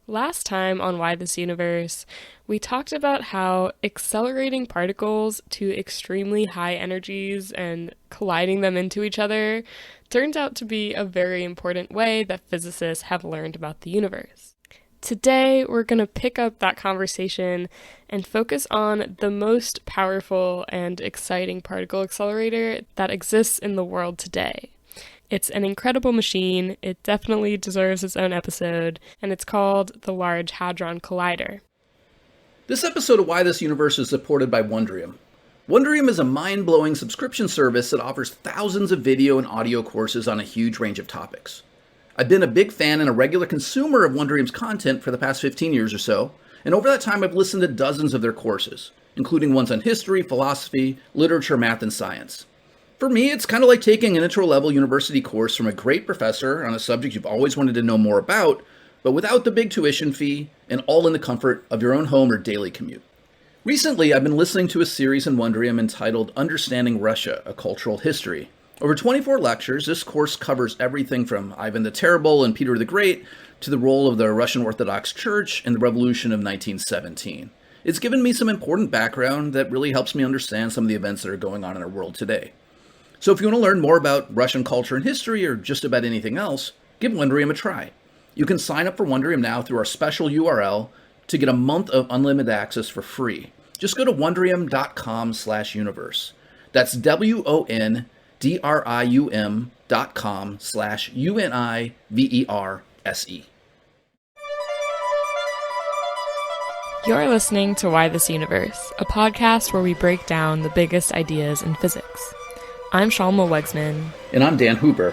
Last time on Why This Universe, we talked about how accelerating particles to extremely high energies and colliding them into each other turns out to be a very important way that physicists have learned about the universe. Today, we're going to pick up that conversation and focus on the most powerful and exciting particle accelerator that exists in the world today. It's an incredible machine, it definitely deserves its own episode, and it's called the Large Hadron Collider. This episode of Why This Universe is supported by Wondrium. Wondrium is a mind-blowing subscription service that offers thousands of video and audio courses on a huge range of topics. I've been a big fan and a regular consumer of Wondrium's content for the past 15 years or so, and over that time I've listened to dozens of their courses, including ones on history, philosophy, literature, math, and science. For me, it's kind of like taking an intro-level university course from a great professor on a subject you've always wanted to know more about, but without the big tuition fee and all in the comfort of your own home or daily commute. Recently, I've been listening to a series in Wondrium entitled Understanding Russia, A Cultural History. Over 24 lectures, this course covers everything from Ivan the Terrible and Peter the Great to the role of the Russian Orthodox Church in the Revolution of 1917. It's given me some important background that really helps me understand some of the events that are going on in our world today. So if you want to learn more about Russian culture and history or just about anything else, give Wondrium a try. You can sign up for Wondrium now through our special URL to get a month of unlimited access for free. Just go to wondrium.com/universe. That's wondrium.com/universe. You're listening to Why This Universe, a podcast where we break down the biggest ideas in physics. I'm Shalma Wegsman. And I'm Dan Hooper.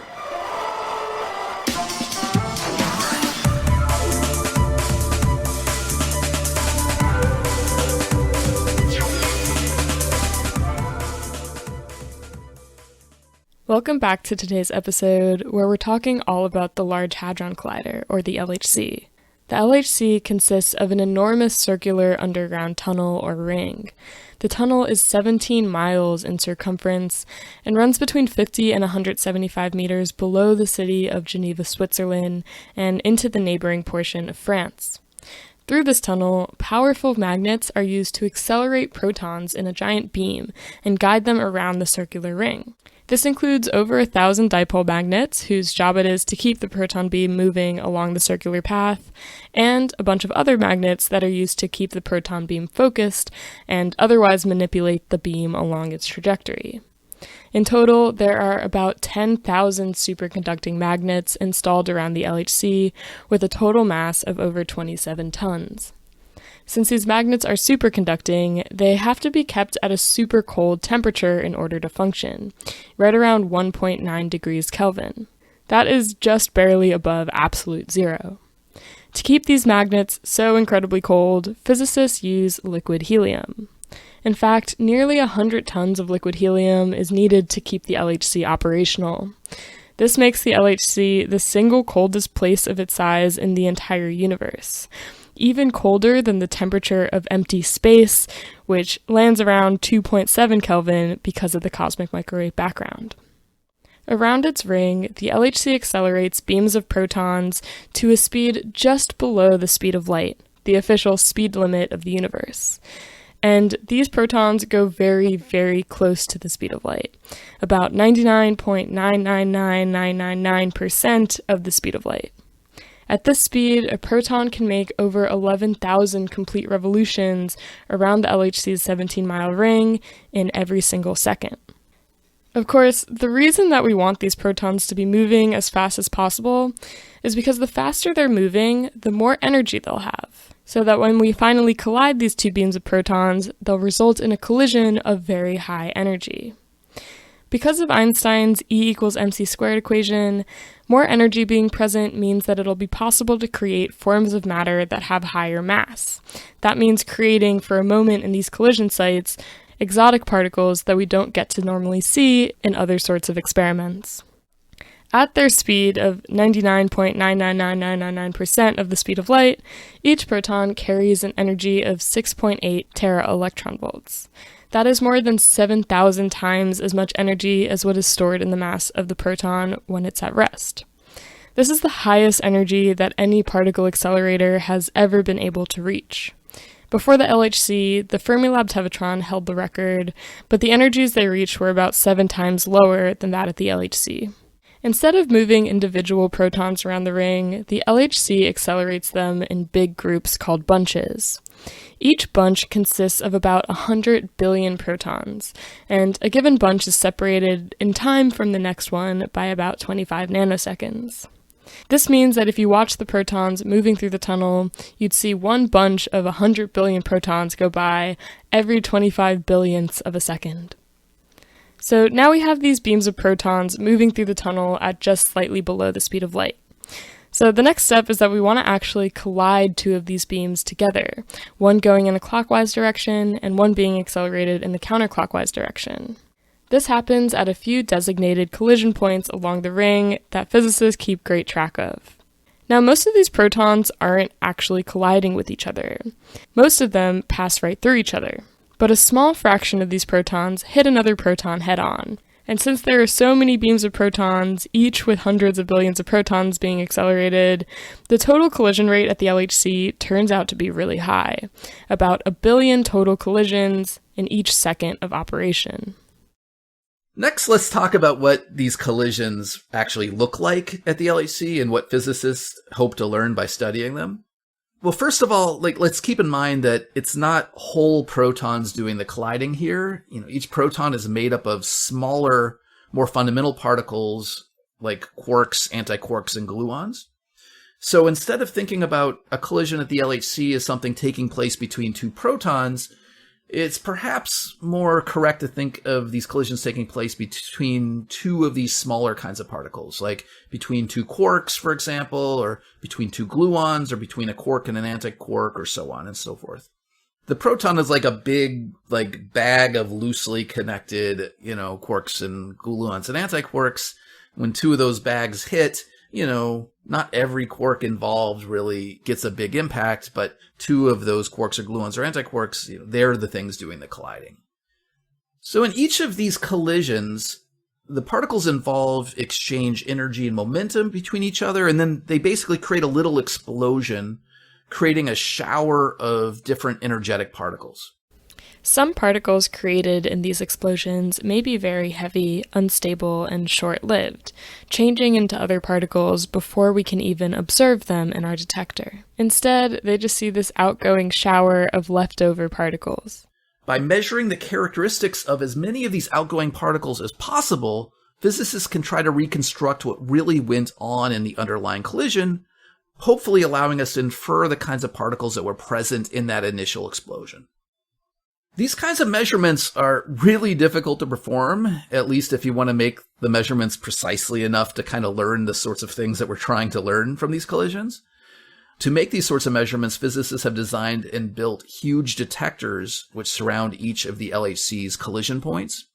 Welcome back to today's episode, where we're talking all about the Large Hadron Collider, or the LHC. The LHC consists of an enormous circular underground tunnel or ring. The tunnel is 17 miles in circumference and runs between 50 and 175 meters below the city of Geneva, Switzerland, and into the neighboring portion of France. Through this tunnel, powerful magnets are used to accelerate protons in a giant beam and guide them around the circular ring. This includes over 1,000 dipole magnets, whose job it is to keep the proton beam moving along the circular path, and a bunch of other magnets that are used to keep the proton beam focused and otherwise manipulate the beam along its trajectory. In total, there are about 10,000 superconducting magnets installed around the LHC, with a total mass of over 27 tons. Since these magnets are superconducting, they have to be kept at a super cold temperature in order to function, right around 1.9 degrees Kelvin. That is just barely above absolute zero. To keep these magnets so incredibly cold, physicists use liquid helium. In fact, nearly 100 tons of liquid helium is needed to keep the LHC operational. This makes the LHC the single coldest place of its size in the entire universe, even colder than the temperature of empty space, which lands around 2.7 Kelvin because of the cosmic microwave background. Around its ring, the LHC accelerates beams of protons to a speed just below the speed of light, the official speed limit of the universe. And these protons go very, very close to the speed of light, about 99.999999% of the speed of light. At this speed, a proton can make over 11,000 complete revolutions around the LHC's 17-mile ring in every single second. Of course, the reason that we want these protons to be moving as fast as possible is because the faster they're moving, the more energy they'll have, so that when we finally collide these two beams of protons, they'll result in a collision of very high energy. Because of Einstein's E=mc² equation, more energy being present means that it'll be possible to create forms of matter that have higher mass. That means creating, for a moment in these collision sites, exotic particles that we don't get to normally see in other sorts of experiments. At their speed of 99.999999% of the speed of light, each proton carries an energy of 6.8 tera electron volts. That is more than 7,000 times as much energy as what is stored in the mass of the proton when it's at rest. This is the highest energy that any particle accelerator has ever been able to reach. Before the LHC, the Fermilab Tevatron held the record, but the energies they reached were about 7 times lower than that at the LHC. Instead of moving individual protons around the ring, the LHC accelerates them in big groups called bunches. Each bunch consists of about 100 billion protons, and a given bunch is separated in time from the next one by about 25 nanoseconds. This means that if you watch the protons moving through the tunnel, you'd see one bunch of 100 billion protons go by every 25 billionths of a second. So now we have these beams of protons moving through the tunnel at just slightly below the speed of light. So the next step is that we want to actually collide 2 of these beams together, one going in a clockwise direction and one being accelerated in the counterclockwise direction. This happens at a few designated collision points along the ring that physicists keep great track of. Now, most of these protons aren't actually colliding with each other. Most of them pass right through each other. But a small fraction of these protons hit another proton head-on. And since there are so many beams of protons, each with hundreds of billions of protons being accelerated, the total collision rate at the LHC turns out to be really high, about 1 billion total collisions in each second of operation. Next, let's talk about what these collisions actually look like at the LHC and what physicists hope to learn by studying them. Well, first of all, let's keep in mind that it's not whole protons doing the colliding here. Each proton is made up of smaller, more fundamental particles like quarks, antiquarks, and gluons. So instead of thinking about a collision at the LHC as something taking place between 2 protons, it's perhaps more correct to think of these collisions taking place between 2 of these smaller kinds of particles, like between 2 quarks, for example, or between 2 gluons, or between a quark and an antiquark, or so on and so forth. The proton is like a big, bag of loosely connected, quarks and gluons and antiquarks. When 2 of those bags hit, not every quark involved really gets a big impact, but 2 of those quarks or gluons or antiquarks, they're the things doing the colliding. So in each of these collisions, the particles involved exchange energy and momentum between each other, and then they basically create a little explosion, creating a shower of different energetic particles. Some particles created in these explosions may be very heavy, unstable, and short-lived, changing into other particles before we can even observe them in our detector. Instead, they just see this outgoing shower of leftover particles. By measuring the characteristics of as many of these outgoing particles as possible, physicists can try to reconstruct what really went on in the underlying collision, hopefully allowing us to infer the kinds of particles that were present in that initial explosion. These kinds of measurements are really difficult to perform, at least if you want to make the measurements precisely enough to kind of learn the sorts of things that we're trying to learn from these collisions. To make these sorts of measurements, physicists have designed and built huge detectors which surround each of the LHC's collision points.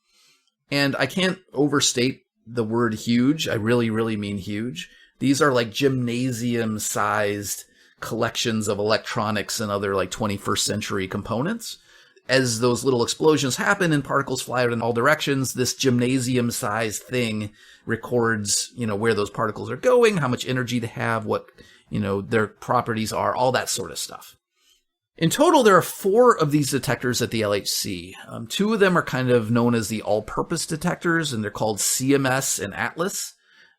And I can't overstate the word huge. I really, really mean huge. These are like gymnasium-sized collections of electronics and other 21st century components. As those little explosions happen and particles fly out in all directions, this gymnasium-sized thing records, where those particles are going, how much energy they have, what, their properties are, all that sort of stuff. In total, there are 4 of these detectors at the LHC. 2 of them are kind of known as the all-purpose detectors, and they're called CMS and ATLAS.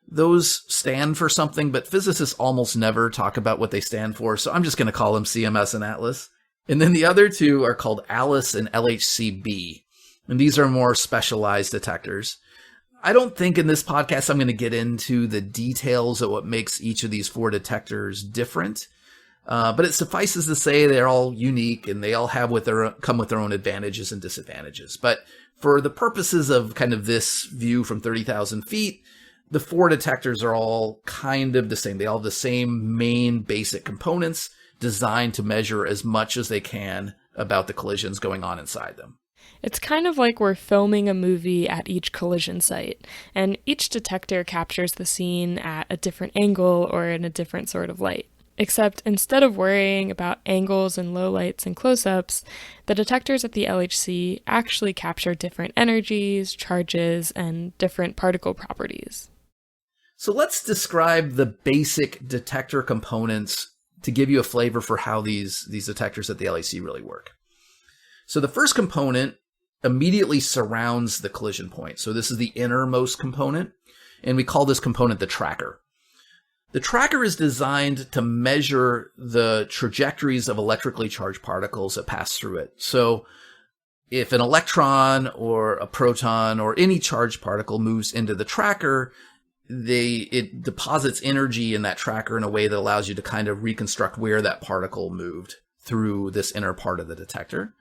Those stand for something, but physicists almost never talk about what they stand for, so I'm just going to call them CMS and ATLAS. And then the other 2 are called ALICE and LHCb. And these are more specialized detectors. I don't think in this podcast I'm going to get into the details of what makes each of these 4 detectors different. But it suffices to say they're all unique and they all have come with their own advantages and disadvantages. But for the purposes of kind of this view from 30,000 feet, the 4 detectors are all kind of the same. They all have the same main basic components, designed to measure as much as they can about the collisions going on inside them. It's kind of like we're filming a movie at each collision site, and each detector captures the scene at a different angle or in a different sort of light. Except instead of worrying about angles and lowlights and close-ups, the detectors at the LHC actually capture different energies, charges, and different particle properties. So let's describe the basic detector components to give you a flavor for how these detectors at the LHC really work. So the first component immediately surrounds the collision point. So this is the innermost component, and we call this component the tracker. The tracker is designed to measure the trajectories of electrically charged particles that pass through it. So if an electron or a proton or any charged particle moves into the tracker, it deposits energy in that tracker in a way that allows you to kind of reconstruct where that particle moved through this inner part of the detector.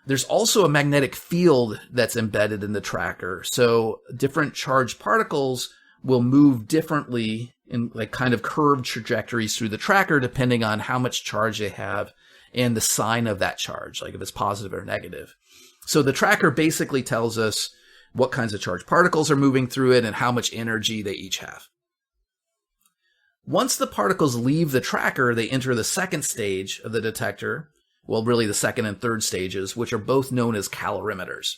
There's also a magnetic field that's embedded in the tracker. So different charged particles will move differently in like kind of curved trajectories through the tracker depending on how much charge they have and the sign of that charge, like if it's positive or negative. So the tracker basically tells us what kinds of charged particles are moving through it and how much energy they each have. Once the particles leave the tracker, they enter the second stage of the detector, well, really the second and third stages, which are both known as calorimeters.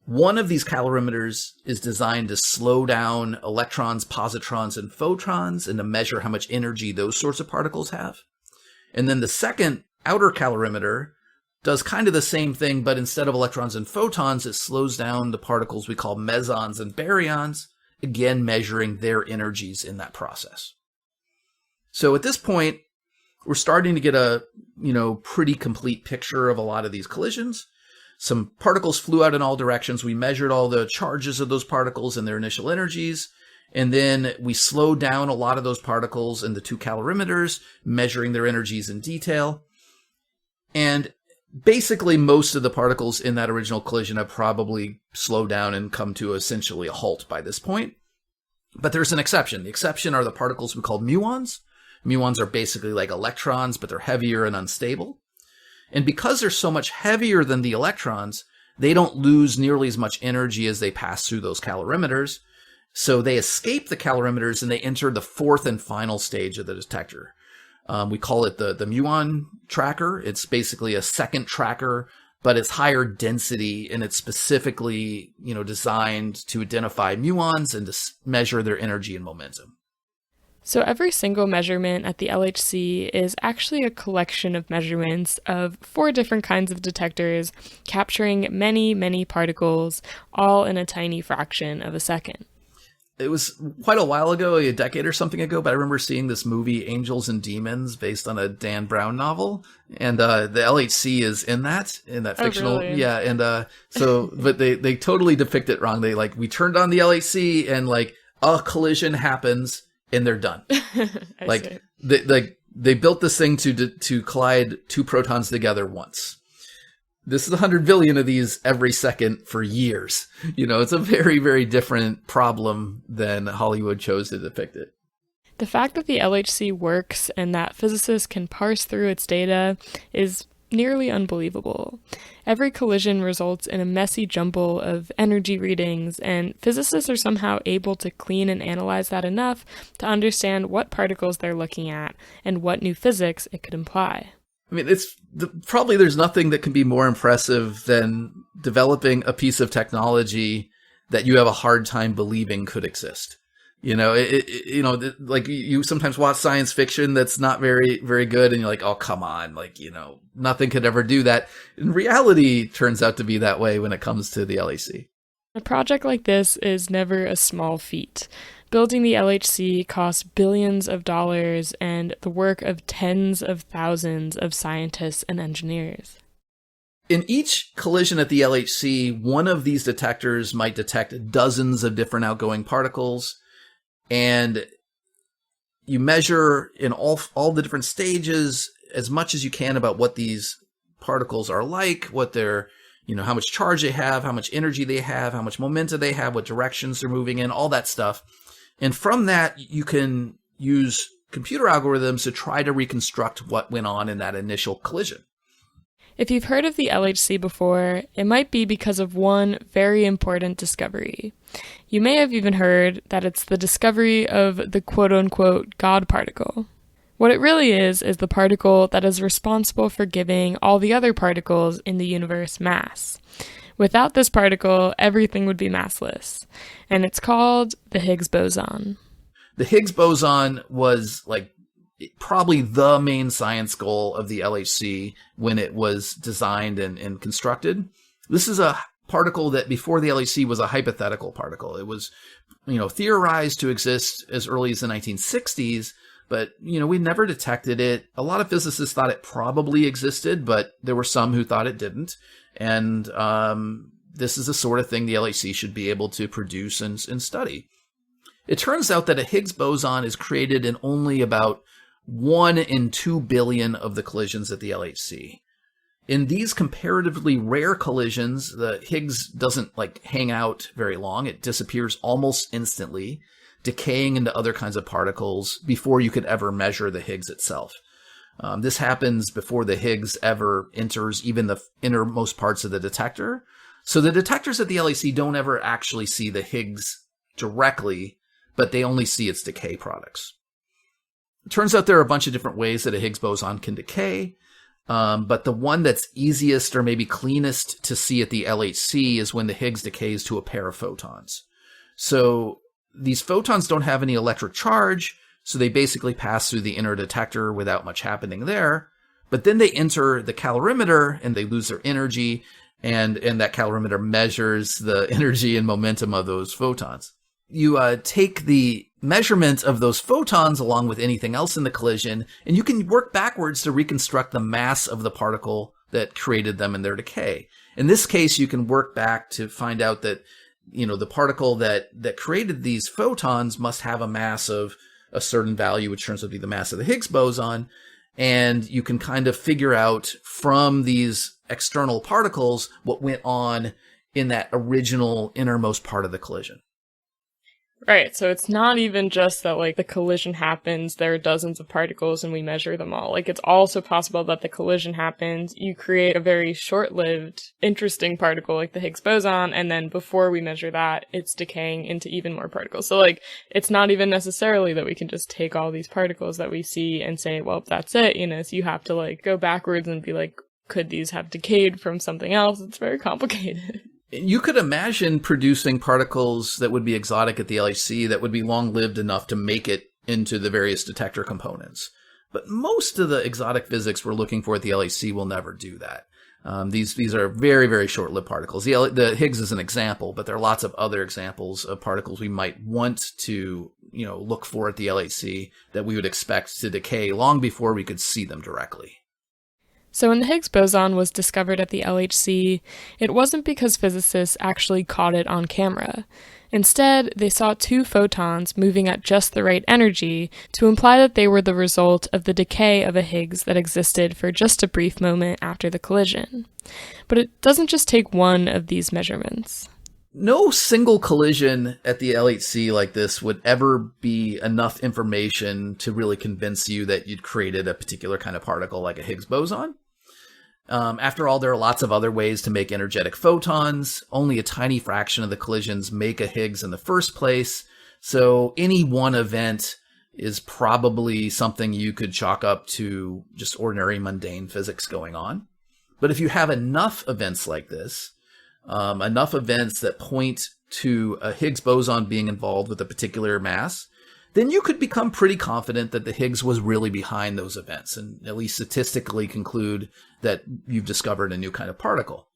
One of these calorimeters is designed to slow down electrons, positrons, and photons and to measure how much energy those sorts of particles have. And then the second outer calorimeter does kind of the same thing, but instead of electrons and photons, it slows down the particles we call mesons and baryons, again measuring their energies in that process. So at this point, we're starting to get a pretty complete picture of a lot of these collisions. Some particles flew out in all directions. We measured all the charges of those particles and their initial energies. And then we slowed down a lot of those particles in the two calorimeters, measuring their energies in detail. And basically, most of the particles in that original collision have probably slowed down and come to essentially a halt by this point. But there's an exception. The exception are the particles we call muons. Muons are basically like electrons, but they're heavier and unstable. And because they're so much heavier than the electrons, they don't lose nearly as much energy as they pass through those calorimeters. So they escape the calorimeters and they enter the fourth and final stage of the detector. We call it the muon tracker. It's basically a second tracker, but it's higher density and it's specifically, designed to identify muons and to measure their energy and momentum. So every single measurement at the LHC is actually a collection of measurements of 4 different kinds of detectors capturing many, many particles, all in a tiny fraction of a second. It was quite a while ago, a decade or something ago, but I remember seeing this movie, Angels and Demons, based on a Dan Brown novel. And the LHC is in that fictional. Really? Yeah. And but they totally depict it wrong. We turned on the LHC and a collision happens and they're done. They built this thing to collide 2 protons together once. This is 100 billion of these every second for years. It's a very, very different problem than Hollywood chose to depict it. The fact that the LHC works and that physicists can parse through its data is nearly unbelievable. Every collision results in a messy jumble of energy readings, and physicists are somehow able to clean and analyze that enough to understand what particles they're looking at and what new physics it could imply. I mean, probably there's nothing that can be more impressive than developing a piece of technology that you have a hard time believing could exist. You sometimes watch science fiction that's not very, very good and you're like, oh, come on, nothing could ever do that. In reality, turns out to be that way when it comes to the LHC. A project like this is never a small feat. Building the LHC costs billions of dollars and the work of tens of thousands of scientists and engineers. In each collision at the LHC, one of these detectors might detect dozens of different outgoing particles. And you measure in all the different stages as much as you can about what these particles are like, what they're, how much charge they have, how much energy they have, how much momentum they have, what directions they're moving in, all that stuff. And from that, you can use computer algorithms to try to reconstruct what went on in that initial collision. If you've heard of the LHC before, it might be because of one very important discovery. You may have even heard that it's the discovery of the quote-unquote God particle. What it really is the particle that is responsible for giving all the other particles in the universe mass. Without this particle, everything would be massless, and it's called the Higgs Boson. The Higgs boson was like probably the main science goal of the LHC when it was designed and constructed. This is a particle that before the LHC was a hypothetical particle. It was, theorized to exist as early as the 1960s, but, we never detected it. A lot of physicists thought it probably existed, but there were some who thought it didn't. And this is the sort of thing the LHC should be able to produce and study. It turns out that a Higgs boson is created in only about 1 in 2 billion of the collisions at the LHC. In these comparatively rare collisions, the Higgs doesn't hang out very long. It disappears almost instantly, decaying into other kinds of particles before you could ever measure the Higgs itself. This happens before the Higgs ever enters even the innermost parts of the detector. So the detectors at the LHC don't ever actually see the Higgs directly, but they only see its decay products. It turns out there are a bunch of different ways that a Higgs boson can decay. But the one that's easiest or maybe cleanest to see at the LHC is when the Higgs decays to a pair of photons. So these photons don't have any electric charge, so they basically pass through the inner detector without much happening there. But then they enter the calorimeter and they lose their energy, and that calorimeter measures the energy and momentum of those photons. You take the measurement of those photons along with anything else in the collision, and you can work backwards to reconstruct the mass of the particle that created them in their decay. In this case, you can work back to find out that, the particle that created these photons must have a mass of a certain value, which turns out to be the mass of the Higgs boson. And you can kind of figure out from these external particles what went on in that original innermost part of the collision. Right, so it's not even just that, the collision happens, there are dozens of particles, and we measure them all. It's also possible that the collision happens, you create a very short-lived, interesting particle like the Higgs boson, and then before we measure that, it's decaying into even more particles. So, it's not even necessarily that we can just take all these particles that we see and say, well, that's it, so you have to, go backwards and be could these have decayed from something else? It's very complicated. You could imagine producing particles that would be exotic at the LHC that would be long-lived enough to make it into the various detector components. But most of the exotic physics we're looking for at the LHC will never do that. These are very, very short-lived particles. The Higgs is an example, but there are lots of other examples of particles we might want to, look for at the LHC that we would expect to decay long before we could see them directly. So when the Higgs boson was discovered at the LHC, it wasn't because physicists actually caught it on camera. Instead, they saw 2 photons moving at just the right energy to imply that they were the result of the decay of a Higgs that existed for just a brief moment after the collision. But it doesn't just take one of these measurements. No single collision at the LHC like this would ever be enough information to really convince you that you'd created a particular kind of particle like a Higgs boson. After all, there are lots of other ways to make energetic photons. Only a tiny fraction of the collisions make a Higgs in the first place. So any one event is probably something you could chalk up to just ordinary mundane physics going on. But if you have enough events like this, enough events that point to a Higgs boson being involved with a particular mass, then you could become pretty confident that the Higgs was really behind those events and at least statistically conclude that you've discovered a new kind of particle.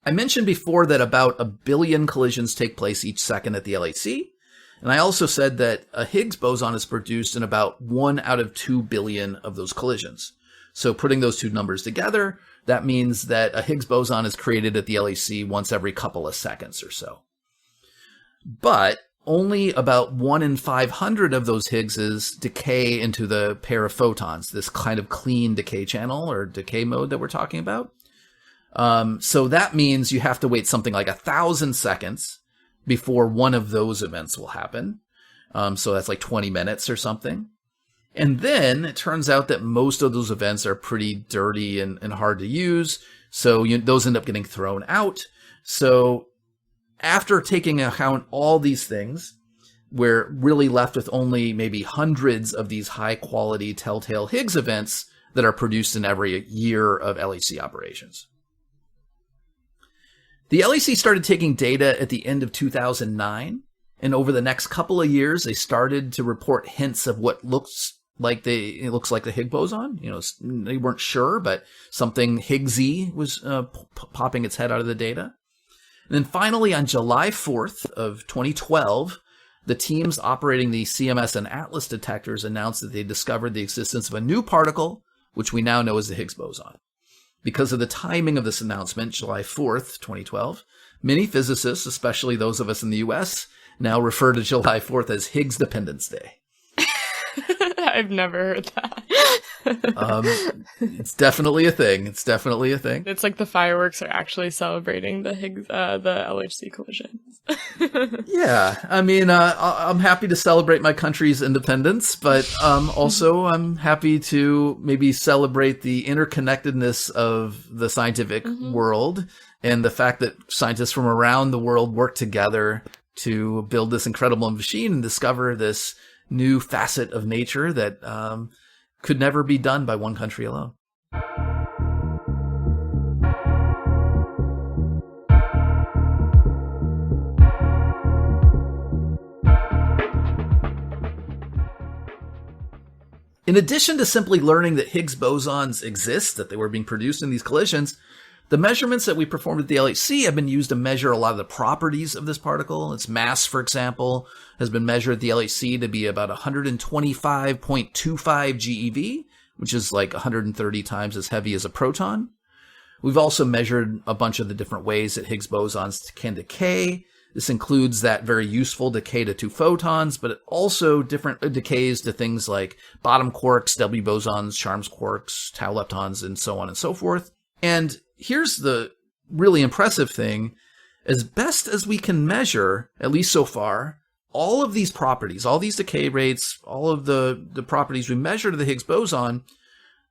I mentioned before that about 1 billion collisions take place each second at the LHC, and I also said that a Higgs boson is produced in about 1 out of 2 billion of those collisions. So putting those two numbers together, that means that a Higgs boson is created at the LHC once every couple of seconds or so. But only about 1 in 500 of those Higgses decay into the pair of photons, this kind of clean decay channel or decay mode that we're talking about. So that means you have to wait something like 1,000 seconds before one of those events will happen. So that's 20 minutes or something. And then it turns out that most of those events are pretty dirty and hard to use. So those end up getting thrown out. So after taking into account all these things, we're really left with only maybe hundreds of these high-quality telltale Higgs events that are produced in every year of LHC operations. The LHC started taking data at the end of 2009, And over the next couple of years, they started to report hints of what looks like the Higgs boson. They weren't sure, but something Higgsy was popping its head out of the data. And then finally, on July 4th of 2012, the teams operating the CMS and ATLAS detectors announced that they discovered the existence of a new particle, which we now know as the Higgs boson. Because of the timing of this announcement, July 4th, 2012, many physicists, especially those of us in the US, now refer to July 4th as Higgs Dependence Day. I've never heard that. It's definitely a thing. It's like the fireworks are actually celebrating the LHC collisions. Yeah, I mean, I'm happy to celebrate my country's independence, but also I'm happy to maybe celebrate the interconnectedness of the scientific world and the fact that scientists from around the world work together to build this incredible machine and discover this new facet of nature that could never be done by one country alone. In addition to simply learning that Higgs bosons exist, that they were being produced in these collisions, the measurements that we performed at the LHC have been used to measure a lot of the properties of this particle. Its mass, for example, has been measured at the LHC to be about 125.25 GeV, which is like 130 times as heavy as a proton. We've also measured a bunch of the different ways that Higgs bosons can decay. This includes that very useful decay to 2 photons, but it also different decays to things like bottom quarks, W bosons, Charms quarks, tau leptons, and so on and so forth. And here's the really impressive thing. As best as we can measure, at least so far, all of these properties, all these decay rates, all of the properties we measured of the Higgs boson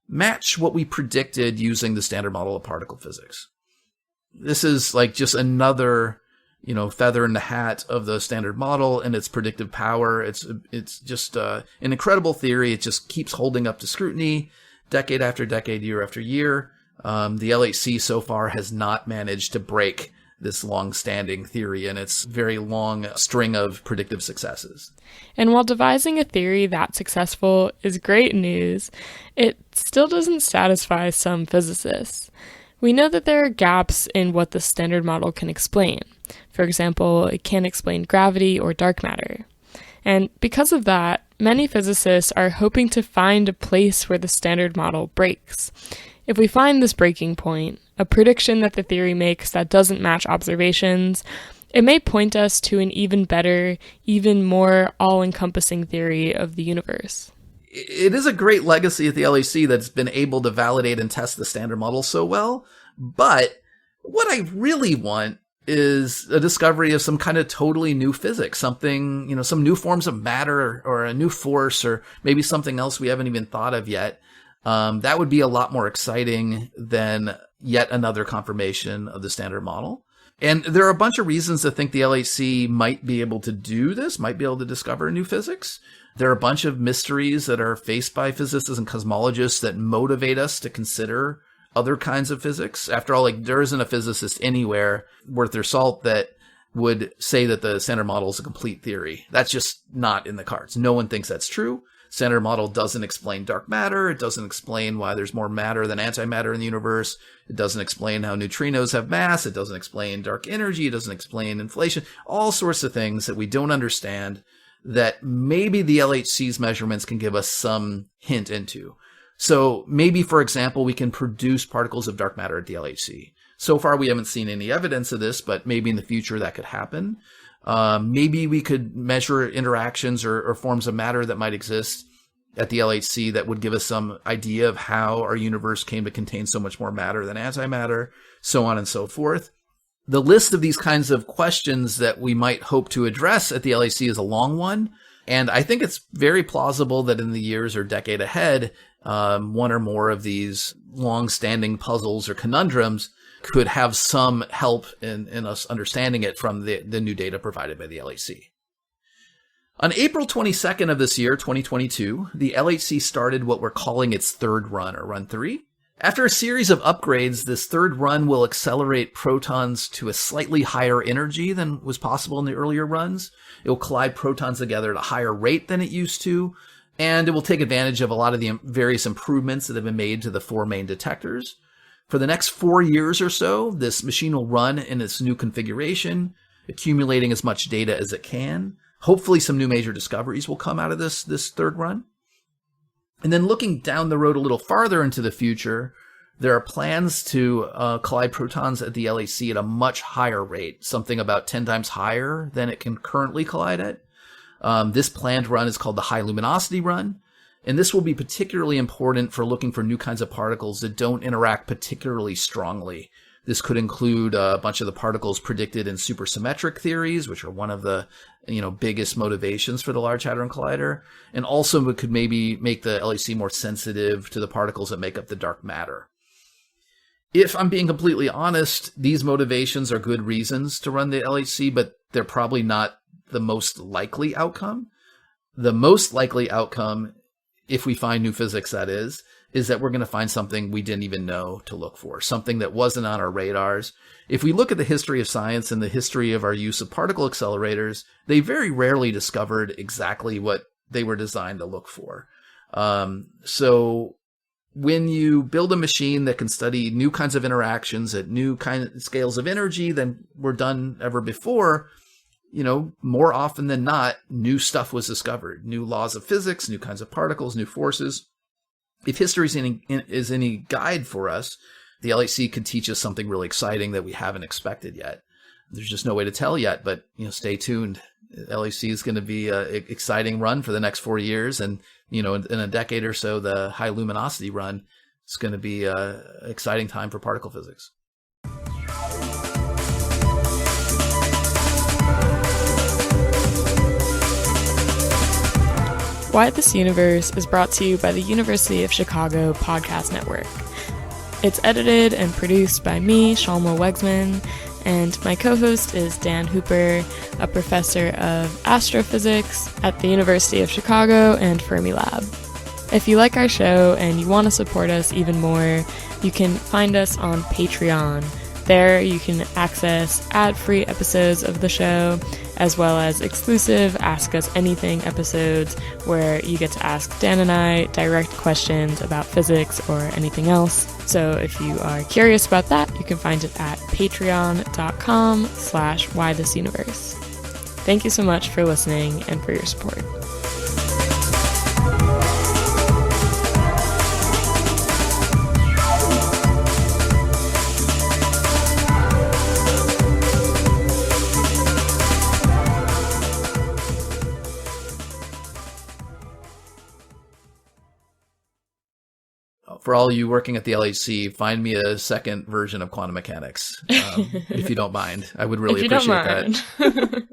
match what we predicted using the standard model of particle physics. This is like just another, feather in the hat of the standard model and its predictive power. It's just an incredible theory. It just keeps holding up to scrutiny decade after decade, year after year. The LHC so far has not managed to break this long-standing theory and its very long string of predictive successes. And while devising a theory that successful is great news, it still doesn't satisfy some physicists. We know that there are gaps in what the standard model can explain. For example, it can't explain gravity or dark matter. And because of that, many physicists are hoping to find a place where the standard model breaks. If we find this breaking point, a prediction that the theory makes that doesn't match observations, it may point us to an even better, even more all-encompassing theory of the universe. It is a great legacy at the LHC that's been able to validate and test the standard model so well, but what I really want is a discovery of some kind of totally new physics, something, some new forms of matter or a new force or maybe something else we haven't even thought of yet. That would be a lot more exciting than yet another confirmation of the standard model. And there are a bunch of reasons to think the LHC might be able to do this, might be able to discover new physics. There are a bunch of mysteries that are faced by physicists and cosmologists that motivate us to consider other kinds of physics. After all, there isn't a physicist anywhere worth their salt that would say that the standard model is a complete theory. That's just not in the cards. No one thinks that's true. Standard model doesn't explain dark matter. It doesn't explain why there's more matter than antimatter in the universe. It doesn't explain how neutrinos have mass. It doesn't explain dark energy. It doesn't explain inflation. All sorts of things that we don't understand that maybe the LHC's measurements can give us some hint into. So maybe, for example, we can produce particles of dark matter at the LHC. So far, we haven't seen any evidence of this, but maybe in the future that could happen. Maybe we could measure interactions or forms of matter that might exist at the LHC that would give us some idea of how our universe came to contain so much more matter than antimatter, so on and so forth. The list of these kinds of questions that we might hope to address at the LHC is a long one, and I think it's very plausible that in the years or decade ahead, one or more of these long-standing puzzles or conundrums could have some help in us understanding it from the new data provided by the LHC. On April 22nd of this year, 2022, the LHC started what we're calling its third run, or Run 3, After a series of upgrades, this third run will accelerate protons to a slightly higher energy than was possible in the earlier runs. It will collide protons together at a higher rate than it used to, and it will take advantage of a lot of the various improvements that have been made to the 4 main detectors. For the next 4 years or so, this machine will run in its new configuration, accumulating as much data as it can. Hopefully some new major discoveries will come out of this third run. And then looking down the road a little farther into the future, there are plans to collide protons at the LHC at a much higher rate, something about 10 times higher than it can currently collide at. This planned run is called the High Luminosity Run, and this will be particularly important for looking for new kinds of particles that don't interact particularly strongly. This could include a bunch of the particles predicted in supersymmetric theories, which are one of the biggest motivations for the Large Hadron Collider, and also it could maybe make the LHC more sensitive to the particles that make up the dark matter. If I'm being completely honest, these motivations are good reasons to run the LHC, but they're probably not the most likely outcome. The most likely outcome, if we find new physics that is that we're going to find something we didn't even know to look for, something that wasn't on our radars. If we look at the history of science and the history of our use of particle accelerators, they very rarely discovered exactly what they were designed to look for. So when you build a machine that can study new kinds of interactions at new kind of scales of energy than were done ever before, more often than not, new stuff was discovered, new laws of physics, new kinds of particles, new forces. If history is any guide for us, the LHC could teach us something really exciting that we haven't expected yet. There's just no way to tell yet, but stay tuned. LHC is going to be an exciting run for the next 4 years, and in a decade or so, the High Luminosity Run is going to be an exciting time for particle physics. Why This Universe is brought to you by the University of Chicago Podcast Network. It's edited and produced by me, Shalma Wegsman, and my co-host is Dan Hooper, a professor of astrophysics at the University of Chicago and Fermilab. If you like our show and you want to support us even more, you can find us on Patreon. There you can access ad-free episodes of the show, as well as exclusive Ask Us Anything episodes where you get to ask Dan and I direct questions about physics or anything else. So if you are curious about that, you can find it at patreon.com/whythisuniverse. Thank you so much for listening and for your support. For all you working at the LHC, find me a second version of quantum mechanics, if you don't mind. I would really appreciate that.